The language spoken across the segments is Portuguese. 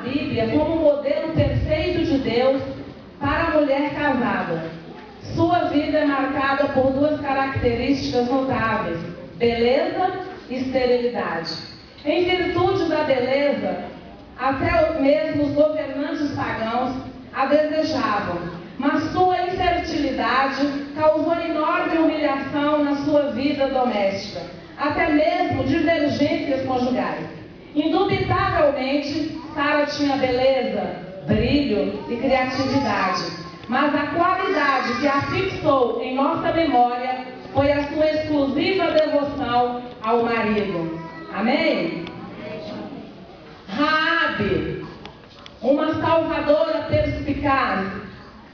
Bíblia como modelo perfeito de Deus para a mulher casada. Sua vida é marcada por duas características notáveis: beleza e esterilidade. Em virtude da beleza, até mesmo os governantes pagãos a desejavam, mas sua infertilidade causou enorme humilhação na sua vida doméstica, até mesmo divergências conjugais. Indubitavelmente, Sara tinha beleza, brilho e criatividade, mas a qualidade que a fixou em nossa memória foi a sua exclusiva devoção ao marido. Amém? Raabe, uma salvadora perspicaz.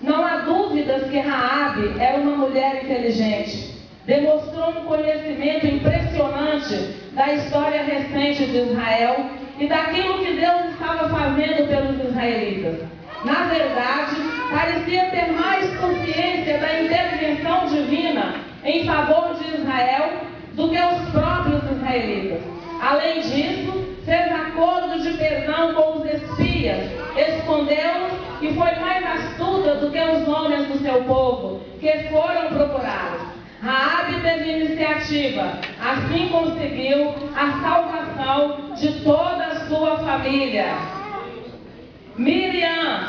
Não há dúvidas que Raabe era uma mulher inteligente. Demonstrou um conhecimento impressionante da história recente de Israel e daquilo que Deus estava fazendo pelos israelitas. Na verdade, parecia ter mais consciência da intervenção divina em favor de Israel do que os próprios israelitas. Além disso, fez acordo de perdão com os espias, escondeu-os e foi mais astuta do que os homens do seu povo, que foram procurá-los. Raabe teve iniciativa, assim conseguiu a salvação de toda a sua família. Miriam,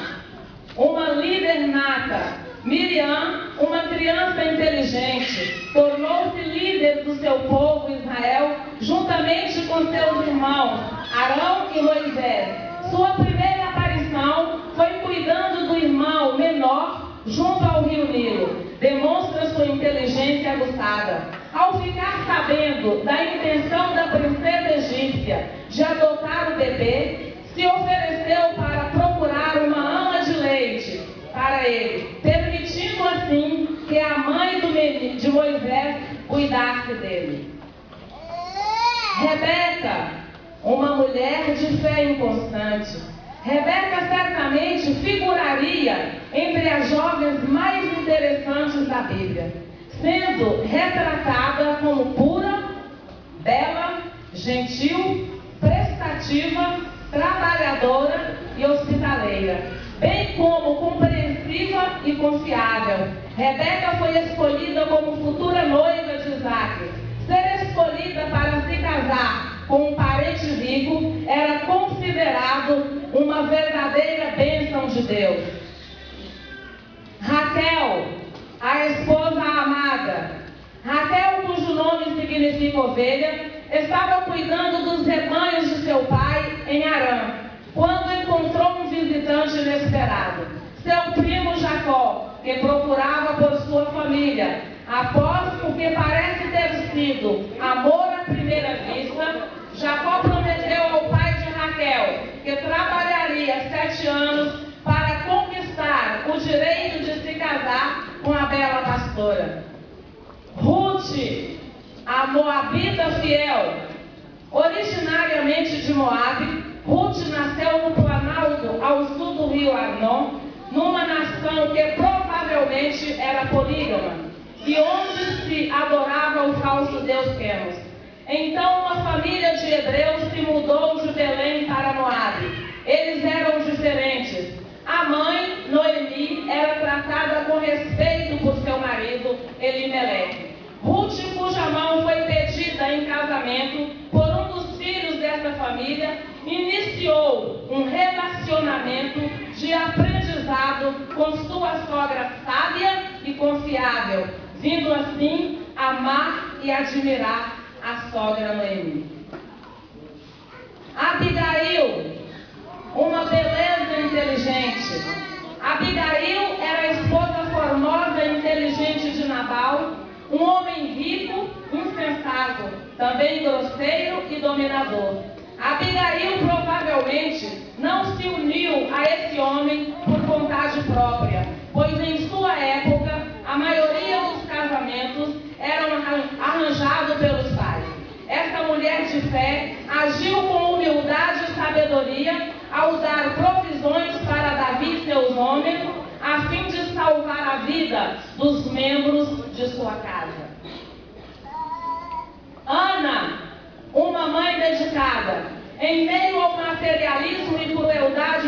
uma líder nata. Miriam, uma criança inteligente, tornou-se líder do seu povo Israel, juntamente com seus irmãos, Arão e Moisés. Sua primeira aparição foi cuidando do irmão menor junto ao rio Nilo. Demonstra sua inteligência aguçada. Ao ficar sabendo da intenção da princesa egípcia de adotar o bebê, se ofereceu para procurar uma ama de leite para ele, permitindo assim que a mãe de Moisés cuidasse dele. Rebeca, uma mulher de fé inconstante. Rebeca certamente figuraria entre as jovens mais interessantes da Bíblia, sendo retratada como pura, bela, gentil, prestativa, trabalhadora e hospitaleira, bem como compreensiva e confiável. Rebeca foi escolhida como futura noiva de Isaac. Ser escolhida para se casar com um parente rico era considerado uma verdadeira bênção de Deus. Raquel, a esposa amada. Raquel, cujo nome significa ovelha, estava cuidando dos rebanhos de seu pai em Arã, quando encontrou um visitante inesperado, seu primo Jacó, que procurava por sua família. Após o que parece ter sido amor à primeira vista, Jacó prometeu ao pai de Raquel que trabalharia 7 anos para conquistar o direito de se casar com a bela pastora. Ruth, a moabita fiel. Originariamente de Moabe, Ruth nasceu no Planalto ao sul do rio Arnon, numa nação que provavelmente era polígama e onde se adorava o falso deus Quemos. Então uma família de hebreus se mudou de Belém para Moabe. Eles eram diferentes. A mãe, Noemi, era tratada com respeito por seu marido, Elimeleque. Ruth, cuja mão foi pedida em casamento por um dos filhos dessa família, iniciou um relacionamento de aprendizado com sua sogra sábia e confiável, vindo assim amar e admirar a sogra Noemi. Abigail, uma beleza inteligente. Abigail era a esposa formosa e inteligente de Nabal, um homem rico, insensato, também grosseiro e dominador. Abigail provavelmente não se uniu a esse homem por vontade própria, pois em sua época a maioria dos casamentos eram arranjados pelos pais. Esta mulher de fé agiu com humildade e sabedoria ao dar provisões para Davi e seus homens, a fim de salvar a vida dos membros de sua casa. Ana, uma mãe dedicada. Em meio ao materialismo e crueldade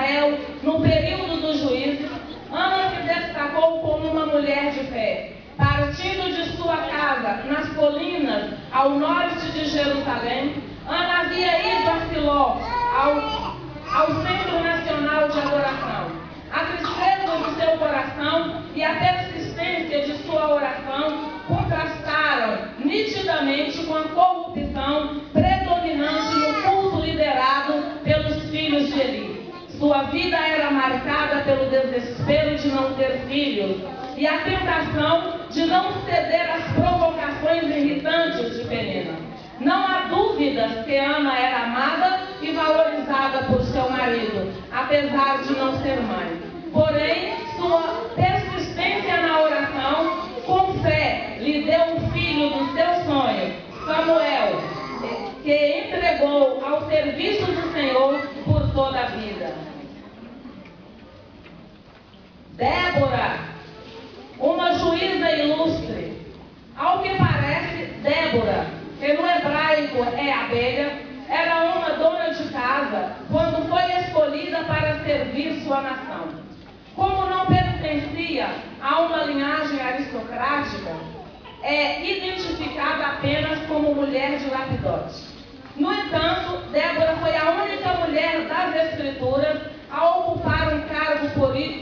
Israel no período dos juízes, Ana se destacou como uma mulher de fé. Partindo de sua casa, nas colinas ao norte de Jerusalém, Ana havia ido a Siló, ao Centro Nacional de Adoração. A tristeza do seu coração e a persistência de sua oração contrastaram nitidamente com a corrupção predominante no culto liderado pelos filhos de Eli. Sua vida era marcada pelo desespero de não ter filhos e a tentação de não ceder às provocações irritantes de Penina. Não há dúvidas que Ana era amada e valorizada por seu marido, apesar de não ser mãe. Porém, sua persistência na oração, com fé, lhe deu um filho do seu sonho, Samuel, que entregou ao serviço do Senhor por toda a vida. Débora, uma juíza ilustre. Ao que parece, Débora, que no hebraico é abelha, era uma dona de casa quando foi escolhida para servir sua nação. Como não pertencia a uma linhagem aristocrática, é identificada apenas como mulher de Lapidote. No entanto, Débora foi a única mulher das Escrituras a ocupar um cargo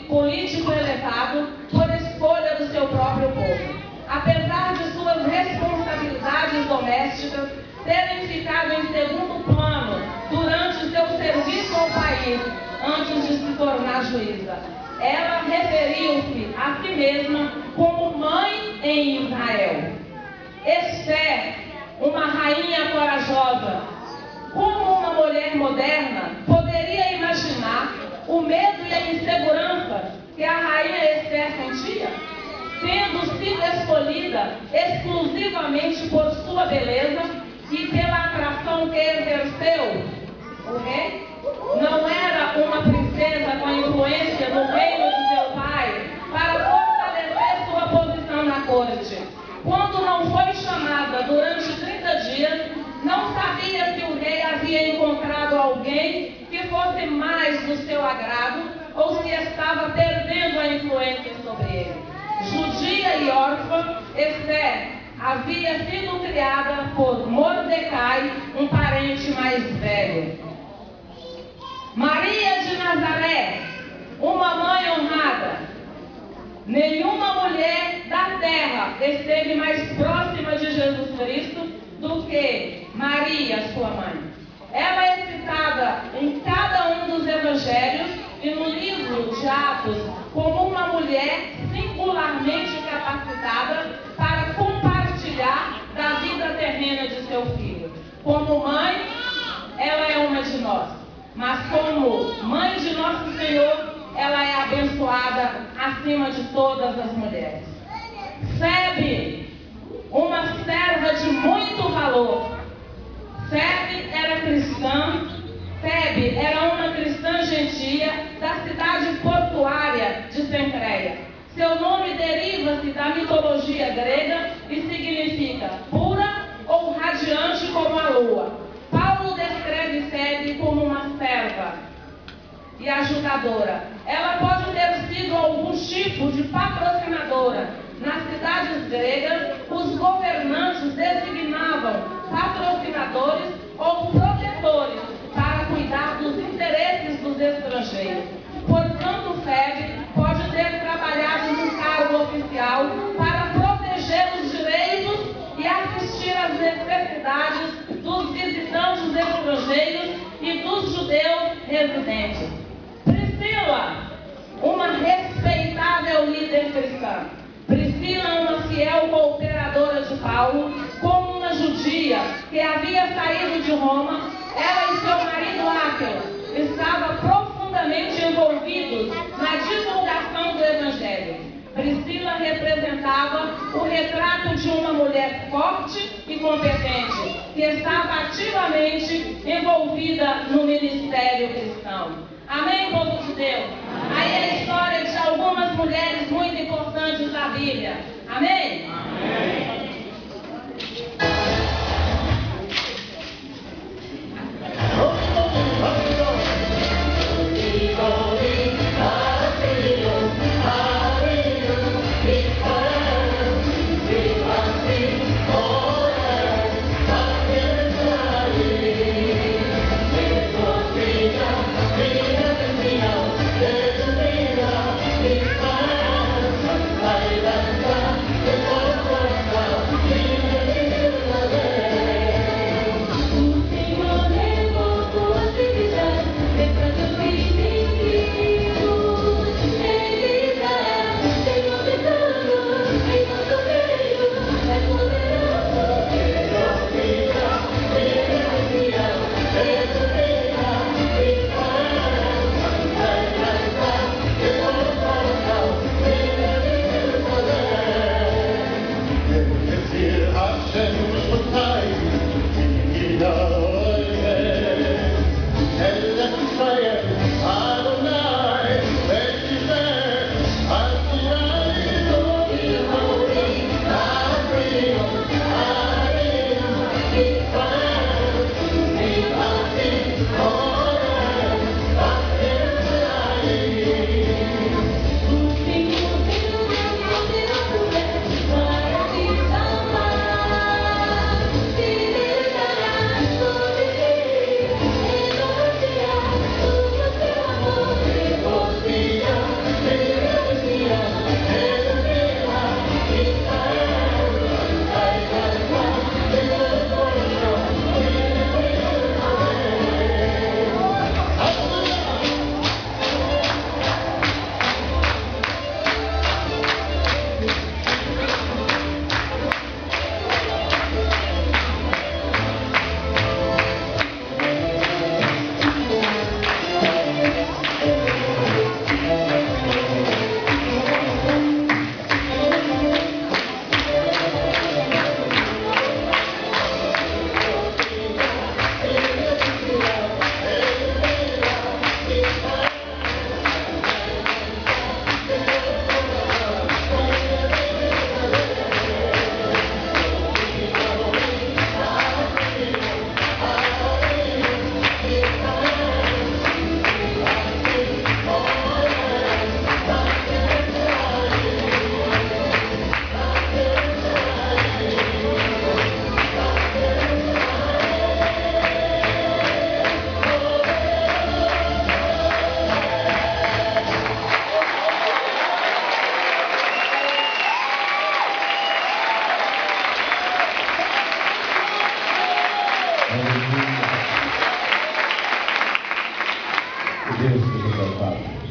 político elevado por escolha do seu próprio povo. Apesar de suas responsabilidades domésticas terem ficado em segundo plano durante seu serviço ao país antes de se tornar juíza, ela referiu-se a si mesma como mãe em Israel. Esther, uma rainha corajosa, como uma mulher moderna, poderia imaginar o medo e a insegurança que a rainha Esther sentia, tendo sido escolhida exclusivamente por sua beleza e pela atração que exerceu. O rei não era uma princesa com influência no reino de seu pai para fortalecer sua posição na corte. Quando não foi chamada durante 30 dias, não sabia se o rei havia encontrado alguém que fosse mais do seu agrado ou se estava perdendo a influência sobre ele. Judia e órfã, Esther havia sido criada por Mordecai, um parente mais velho. Maria de Nazaré, uma mãe honrada. Nenhuma mulher da terra esteve mais próxima de Jesus Cristo do que Maria, sua mãe. Ela é citada em cada um dos evangelhos e no livro de Atos como uma mulher singularmente capacitada para compartilhar da vida terrena de seu filho. Como mãe, ela é uma de nós, mas como mãe de nosso Senhor, ela é abençoada acima de todas as mulheres. Febe, uma serva de muito valor. Febe era cristã. Febe era uma cristã gentia da cidade portuária de Cencreia. Seu nome deriva-se da mitologia grega e significa pura ou radiante como a lua. Paulo descreve Febe como uma serva e ajudadora. Ela pode ter sido algum tipo de patrocinadora. Nas cidades gregas, os governantes designavam patrocinadores ou protetores para cuidar dos interesses dos estrangeiros. Portanto, Febe pode ter trabalhado no cargo oficial para proteger os direitos e assistir às necessidades dos visitantes estrangeiros e dos judeus residentes. Priscila, uma respeitável líder cristã. Priscila, uma fiel cooperadora de Paulo, como uma judia que havia saído de Roma, ela e seu marido Áquila estavam profundamente envolvidos na divulgação do Evangelho. Priscila representava o retrato de uma mulher forte e competente, que estava ativamente envolvida no ministério cristão. Amém, povo de Deus? Aí é a história de algumas mulheres muito importantes da Bíblia. Amém? Amém. Que Deus seja exaltado.